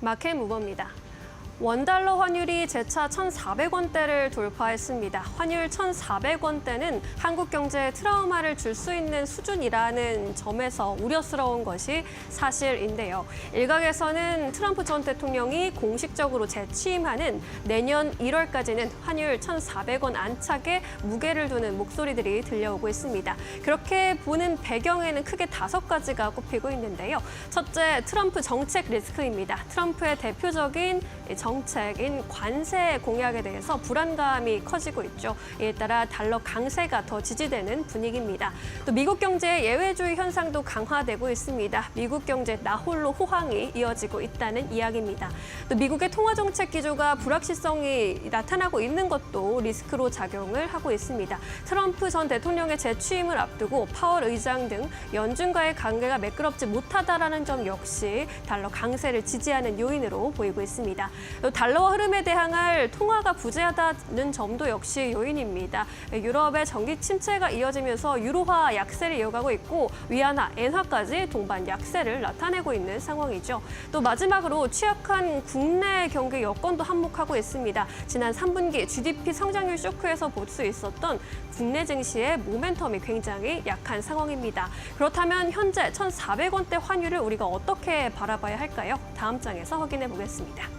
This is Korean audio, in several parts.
마켓 무버입니다. 원달러 환율이 재차 1,400원대를 돌파했습니다. 환율 1,400원대는 한국 경제에 트라우마를 줄 수 있는 수준이라는 점에서 우려스러운 것이 사실인데요. 일각에서는 트럼프 전 대통령이 공식적으로 재취임하는 내년 1월까지는 환율 1,400원 안착에 무게를 두는 목소리들이 들려오고 있습니다. 그렇게 보는 배경에는 크게 5가지가 꼽히고 있는데요. 첫째, 트럼프 정책 리스크입니다. 트럼프의 대표적인 정책인 관세 공약에 대해서 불안감이 커지고 있죠. 이에 따라 달러 강세가 더 지지되는 분위기입니다. 또 미국 경제의 예외주의 현상도 강화되고 있습니다. 미국 경제 나홀로 호황이 이어지고 있다는 이야기입니다. 또 미국의 통화정책 기조가 불확실성이 나타나고 있는 것도 리스크로 작용을 하고 있습니다. 트럼프 전 대통령의 재취임을 앞두고 파월 의장 등 연준과의 관계가 매끄럽지 못하다라는 점 역시 달러 강세를 지지하는 요인으로 보이고 있습니다. 또 달러와 흐름에 대항할 통화가 부재하다는 점도 역시 요인입니다. 유럽의 정기 침체가 이어지면서 유로화 약세를 이어가고 있고 위안화, 엔화까지 동반 약세를 나타내고 있는 상황이죠. 또 마지막으로 취약한 국내 경기 여건도 한몫하고 있습니다. 지난 3분기 GDP 성장률 쇼크에서 볼 수 있었던 국내 증시의 모멘텀이 굉장히 약한 상황입니다. 그렇다면 현재 1,400원대 환율을 우리가 어떻게 바라봐야 할까요? 다음 장에서 확인해 보겠습니다.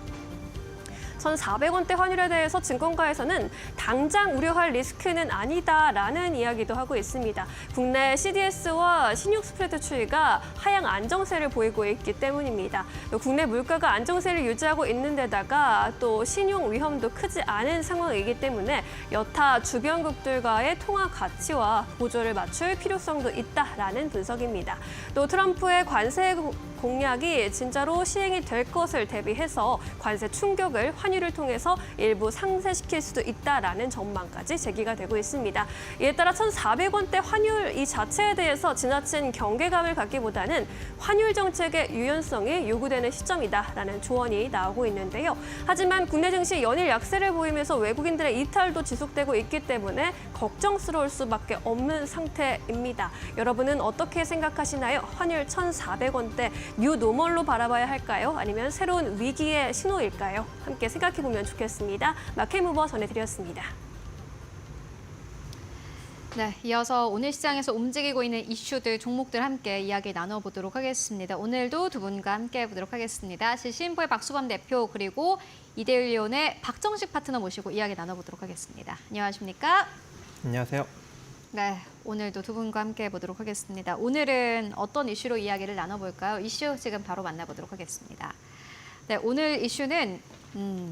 1,400원대 환율에 대해서 증권가에서는 당장 우려할 리스크는 아니다라는 이야기도 하고 있습니다. 국내 CDS와 신용 스프레드 추이가 하향 안정세를 보이고 있기 때문입니다. 또 국내 물가가 안정세를 유지하고 있는 데다가 또 신용 위험도 크지 않은 상황이기 때문에 여타 주변국들과의 통화 가치와 보조를 맞출 필요성도 있다라는 분석입니다. 또 트럼프의 관세 공약이 진짜로 시행이 될 것을 대비해서 관세 충격을 환율을 통해서 일부 상쇄시킬 수도 있다라는 전망까지 제기가 되고 있습니다. 이에 따라 1,400원대 환율 이 자체에 대해서 지나친 경계감을 갖기보다는 환율 정책의 유연성이 요구되는 시점이다라는 조언이 나오고 있는데요. 하지만 국내 증시 연일 약세를 보이면서 외국인들의 이탈도 지속되고 있기 때문에 걱정스러울 수밖에 없는 상태입니다. 여러분은 어떻게 생각하시나요? 환율 1,400원대 뉴 노멀로 바라봐야 할까요? 아니면 새로운 위기의 신호일까요? 함께 생각해보면 좋겠습니다. 마켓 무버 전해드렸습니다. 네, 이어서 오늘 시장에서 움직이고 있는 이슈들, 종목들 함께 이야기 나눠보도록 하겠습니다. 오늘도 두 분과 함께 해보도록 하겠습니다. 시신포의 박수범 대표 그리고 이데일리온의 박정식 파트너 모시고 이야기 나눠보도록 하겠습니다. 안녕하십니까? 안녕하세요. 네, 오늘도 두 분과 함께 해보도록 하겠습니다. 오늘은 어떤 이슈로 이야기를 나눠볼까요? 이슈 지금 바로 만나보도록 하겠습니다. 네, 오늘 이슈는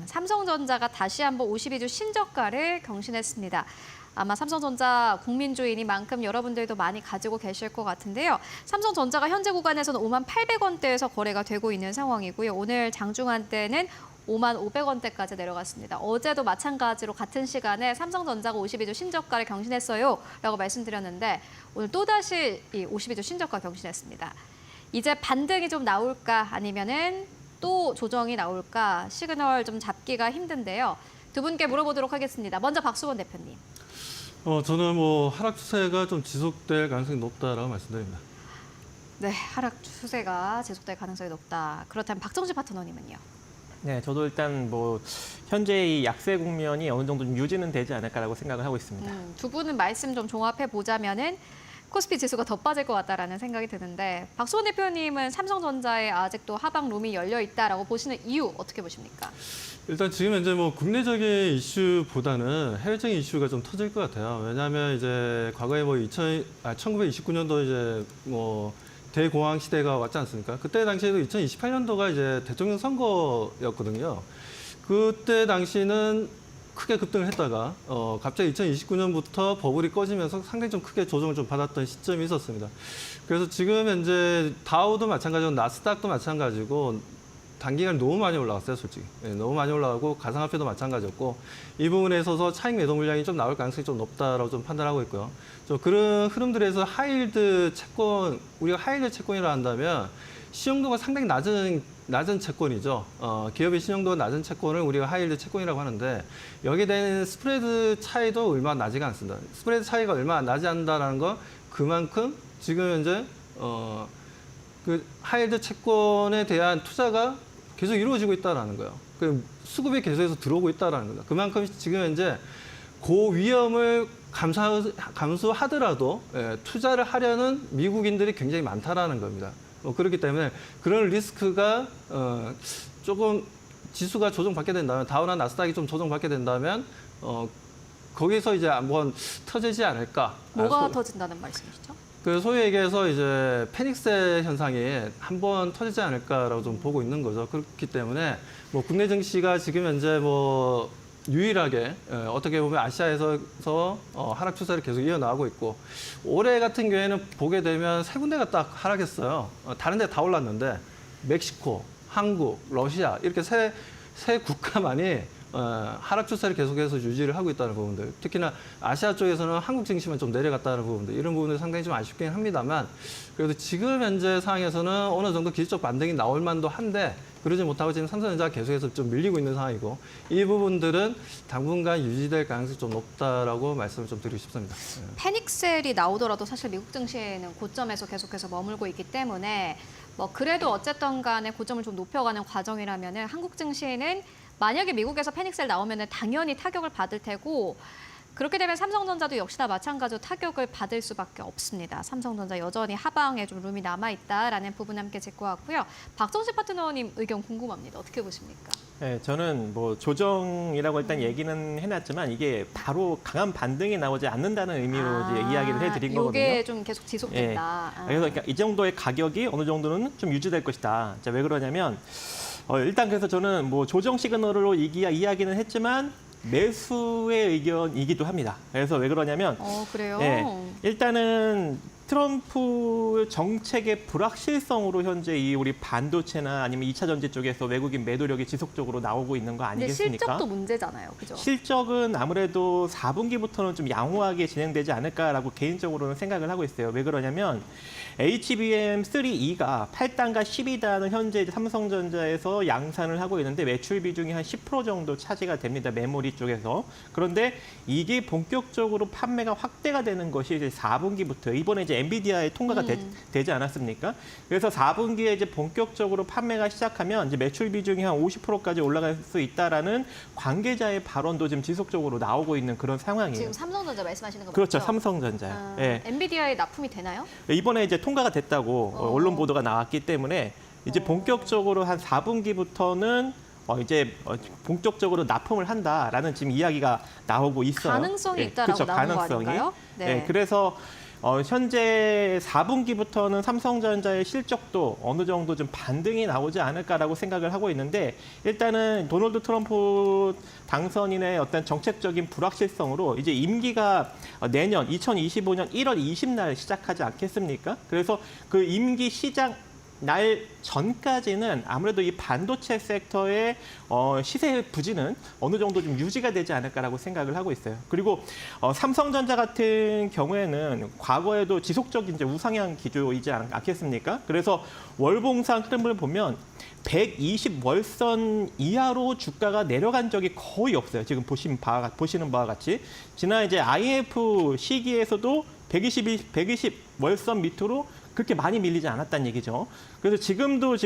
삼성전자가 다시 한번 52주 신저가를 경신했습니다. 아마 삼성전자 국민주이니만큼 여러분들도 많이 가지고 계실 것 같은데요. 삼성전자가 현재 구간에서는 58,000원대에서 거래가 되고 있는 상황이고요. 오늘 장중한 때는 55,000원대까지 내려갔습니다. 어제도 마찬가지로 같은 시간에 삼성전자가 52주 신저가를 경신했어요 라고 말씀드렸는데 오늘 또다시 이 52주 신저가 경신했습니다. 이제 반등이 좀 나올까 아니면은 또 조정이 나올까 시그널 좀 잡기가 힘든데요. 두 분께 물어보도록 하겠습니다. 먼저 박수범 대표님. 저는 하락 추세가 좀 지속될 가능성이 높다라고 말씀드립니다. 네, 하락 추세가 지속될 가능성이 높다. 그렇다면 박정식 파트너님은요? 네, 저도 일단 현재 이 약세 국면이 어느 정도 좀 유지는 되지 않을까라고 생각을 하고 있습니다. 두 분은 말씀 좀 종합해 보자면은 코스피 지수가 더 빠질 것 같다라는 생각이 드는데 박수원 대표님은 삼성전자에 아직도 하방 룸이 열려 있다라고 보시는 이유 어떻게 보십니까? 일단 지금 현재 국내적인 이슈보다는 해외적인 이슈가 좀 터질 것 같아요. 왜냐하면 이제 과거에 1929년도 이제 대공황 시대가 왔지 않습니까? 그때 당시에도 2028년도가 이제 대통령 선거였거든요. 그때 당시는 크게 급등을 했다가 갑자기 2029년부터 버블이 꺼지면서 상당히 좀 크게 조정을 좀 받았던 시점이 있었습니다. 그래서 지금 현재 다우도 마찬가지고 나스닥도 마찬가지고 단기간에 너무 많이 올라갔어요, 솔직히. 네, 너무 많이 올라가고 가상화폐도 마찬가지였고 이 부분에 있어서 차익 매도 물량이 좀 나올 가능성이 좀 높다라고 좀 판단하고 있고요. 그런 흐름들에서 하이힐드 채권, 우리가 하이힐드 채권이라 한다면 신용도가 상당히 낮은 채권이죠. 기업의 신용도가 낮은 채권을 우리가 하이힐드 채권이라고 하는데 여기에 대한 스프레드 차이도 얼마 나지가 않습니다. 스프레드 차이가 얼마 나지 않는다는 건 그만큼 지금 현재 그 하이힐드 채권에 대한 투자가 계속 이루어지고 있다라는 거예요. 그 수급이 계속해서 들어오고 있다라는 거예요. 그만큼 지금 현재 고위험을 감수하더라도 투자를 하려는 미국인들이 굉장히 많다라는 겁니다. 그렇기 때문에 그런 리스크가 조금 지수가 조정받게 된다면, 다우나 나스닥이 좀 조정받게 된다면 거기서 이제 한번 터지지 않을까. 뭐가 터진다는 말씀이시죠? 그 소위 얘기해서 이제 패닉셀 현상이 한번 터지지 않을까라고 좀 보고 있는 거죠. 그렇기 때문에 뭐 국내 증시가 지금 현재 뭐 유일하게 어떻게 보면 아시아에서 하락 추세를 계속 이어나가고 있고, 올해 같은 경우에는 보게 되면 세 군데가 딱 하락했어요. 다른 데 다 올랐는데 멕시코, 한국, 러시아 이렇게 세 국가만이 하락 추세를 계속해서 유지를 하고 있다는 부분들, 특히나 아시아 쪽에서는 한국 증시만 좀 내려갔다는 부분들, 이런 부분들이 상당히 좀 아쉽긴 합니다만, 그래도 지금 현재 상황에서는 어느 정도 기술적 반등이 나올 만도 한데 그러지 못하고 지금 삼성전자가 계속해서 좀 밀리고 있는 상황이고, 이 부분들은 당분간 유지될 가능성이 좀 높다라고 말씀을 좀 드리고 싶습니다. 패닉셀이 나오더라도 사실 미국 증시는 고점에서 계속해서 머물고 있기 때문에 뭐 그래도 어쨌든 간에 고점을 좀 높여가는 과정이라면은 한국 증시는 만약에 미국에서 패닉셀 나오면은 당연히 타격을 받을 테고, 그렇게 되면 삼성전자도 역시나 마찬가지로 타격을 받을 수밖에 없습니다. 삼성전자 여전히 하방에 좀 룸이 남아있다라는 부분 함께 짚고 왔고요. 박정식 파트너님 의견 궁금합니다. 어떻게 보십니까? 네, 저는 뭐 조정이라고 일단 얘기는 해놨지만 이게 바로 강한 반등이 나오지 않는다는 의미로 이제 이야기를 해드린 거거든요. 이게 좀 계속 지속된다. 그래서 그러니까 이 정도의 가격이 어느 정도는 좀 유지될 것이다. 자, 왜 그러냐면 일단 그래서 저는 뭐 조정 시그널로 이야기는 했지만 매수의 의견이기도 합니다. 그래서 왜 그러냐면 그래요? 일단은 트럼프 정책의 불확실성으로 현재 이 우리 반도체나 아니면 2차 전지 쪽에서 외국인 매도력이 지속적으로 나오고 있는 거 근데 아니겠습니까? 실적도 문제잖아요. 그죠? 실적은 아무래도 4분기부터는 좀 양호하게 진행되지 않을까라고 개인적으로는 생각을 하고 있어요. 왜 그러냐면 HBM3E가 8단과 12단은 현재 이제 삼성전자에서 양산을 하고 있는데 매출 비중이 한 10% 정도 차지가 됩니다. 메모리 쪽에서. 그런데 이게 본격적으로 판매가 확대가 되는 것이 이제 4분기부터, 이번에 이제 엔비디아에 통과가 되지 않았습니까? 그래서 4분기에 이제 본격적으로 판매가 시작하면 이제 매출 비중이 한 50%까지 올라갈 수 있다라는 관계자의 발언도 지금 지속적으로 나오고 있는 그런 상황이에요. 지금 삼성전자 말씀하시는 거 그렇죠, 맞죠? 삼성전자요. 예. 엔비디아에 납품이 되나요? 이번에 이제 통과가 됐다고 언론 보도가 나왔기 때문에 이제 본격적으로 한 4분기부터는 이제 본격적으로 납품을 한다라는 지금 이야기가 나오고 있어요. 가능성이 있다라고 그렇죠, 나온 거 가능성이. 아닌가요? 네. 그래서 현재 4분기부터는 삼성전자의 실적도 어느 정도 좀 반등이 나오지 않을까라고 생각을 하고 있는데, 일단은 도널드 트럼프 당선인의 어떤 정책적인 불확실성으로 이제 임기가 내년 2025년 1월 20날 시작하지 않겠습니까? 그래서 그 임기 시작 날 전까지는 아무래도 이 반도체 섹터의 시세 부진은 어느 정도 좀 유지가 되지 않을까라고 생각을 하고 있어요. 그리고 삼성전자 같은 경우에는 과거에도 지속적인 이제 우상향 기조이지 않겠습니까? 그래서 월봉상 흐름을 보면 120월선 이하로 주가가 내려간 적이 거의 없어요. 지금 보시는 바와 같이 지난 이제 IMF 시기에서도 120월선 밑으로 그렇게 많이 밀리지 않았다는 얘기죠. 그래서 지금도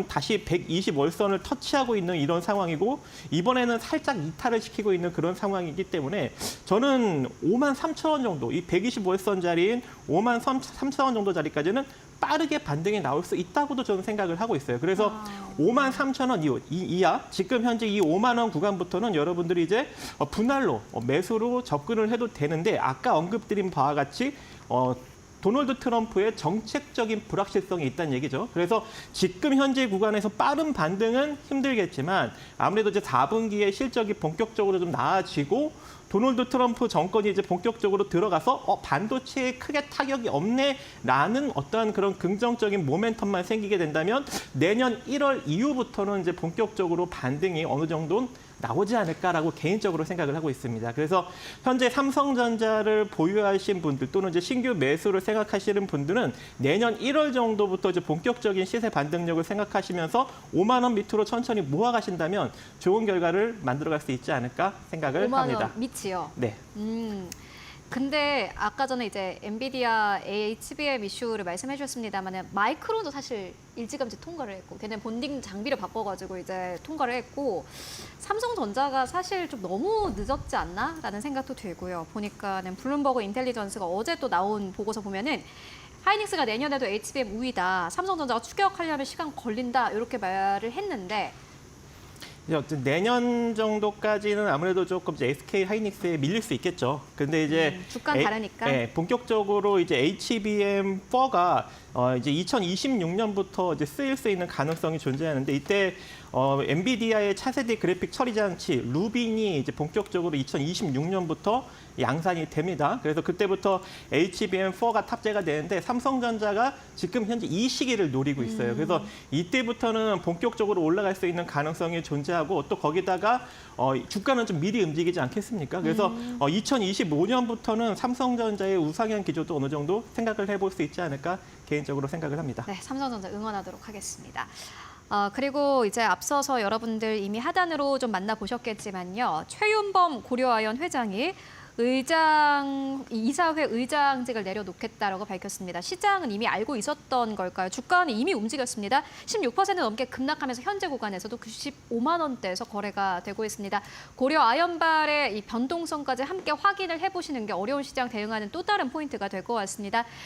다시 120월선을 터치하고 있는 이런 상황이고, 이번에는 살짝 이탈을 시키고 있는 그런 상황이기 때문에 저는 53,000원 정도, 이 120월선 자리인 53,000원 정도 자리까지는 빠르게 반등이 나올 수 있다고도 저는 생각을 하고 있어요. 그래서 53,000원 이하, 지금 현재 이 5만 원 구간부터는 여러분들이 이제 분할로 매수로 접근을 해도 되는데, 아까 언급드린 바와 같이 도널드 트럼프의 정책적인 불확실성이 있다는 얘기죠. 그래서 지금 현재 구간에서 빠른 반등은 힘들겠지만 아무래도 이제 4분기에 실적이 본격적으로 좀 나아지고 도널드 트럼프 정권이 이제 본격적으로 들어가서 반도체에 크게 타격이 없네라는 어떠한 그런 긍정적인 모멘텀만 생기게 된다면 내년 1월 이후부터는 이제 본격적으로 반등이 어느 정도 나오지 않을까라고 개인적으로 생각을 하고 있습니다. 그래서 현재 삼성전자를 보유하신 분들 또는 이제 신규 매수를 생각하시는 분들은 내년 1월 정도부터 이제 본격적인 시세 반등력을 생각하시면서 5만 원 밑으로 천천히 모아가신다면 좋은 결과를 만들어갈 수 있지 않을까 생각을 5만 합니다. 원 밑이요. 네. 근데 아까 전에 이제 엔비디아 HBM 이슈를 말씀해 주셨습니다만 마이크론도 사실 일찌감치 통과를 했고 걔네 본딩 장비를 바꿔가지고 이제 통과를 했고 삼성전자가 사실 좀 너무 늦었지 않나라는 생각도 들고요. 보니까는 블룸버그 인텔리전스가 어제 또 나온 보고서 보면은 하이닉스가 내년에도 HBM 우위다. 삼성전자가 추격하려면 시간 걸린다. 이렇게 말을 했는데 어쨌든 내년 정도까지는 아무래도 조금 이제 SK 하이닉스에 밀릴 수 있겠죠. 근데 이제 주가는 다르니까. 본격적으로 이제 HBM4가 이제 2026년부터 이제 쓰일 수 있는 가능성이 존재하는데 이때 엔비디아의 차세대 그래픽 처리 장치 루빈이 이제 본격적으로 2026년부터 양산이 됩니다. 그래서 그때부터 HBM4가 탑재가 되는데 삼성전자가 지금 현재 이 시기를 노리고 있어요. 그래서 이때부터는 본격적으로 올라갈 수 있는 가능성이 존재하고 또 거기다가 주가는 좀 미리 움직이지 않겠습니까? 그래서 2025년부터는 삼성전자의 우상향 기조도 어느 정도 생각을 해볼 수 있지 않을까 개인적으로 생각을 합니다. 네, 삼성전자 응원하도록 하겠습니다. 그리고 이제 앞서서 여러분들 이미 하단으로 좀 만나보셨겠지만요. 최윤범 고려아연 회장이 이사회 의장직을 내려놓겠다라고 밝혔습니다. 시장은 이미 알고 있었던 걸까요? 주가는 이미 움직였습니다. 16% 넘게 급락하면서 현재 구간에서도 95만 원대에서 거래가 되고 있습니다. 고려 아연발의 이 변동성까지 함께 확인을 해보시는 게 어려운 시장 대응하는 또 다른 포인트가 될 것 같습니다.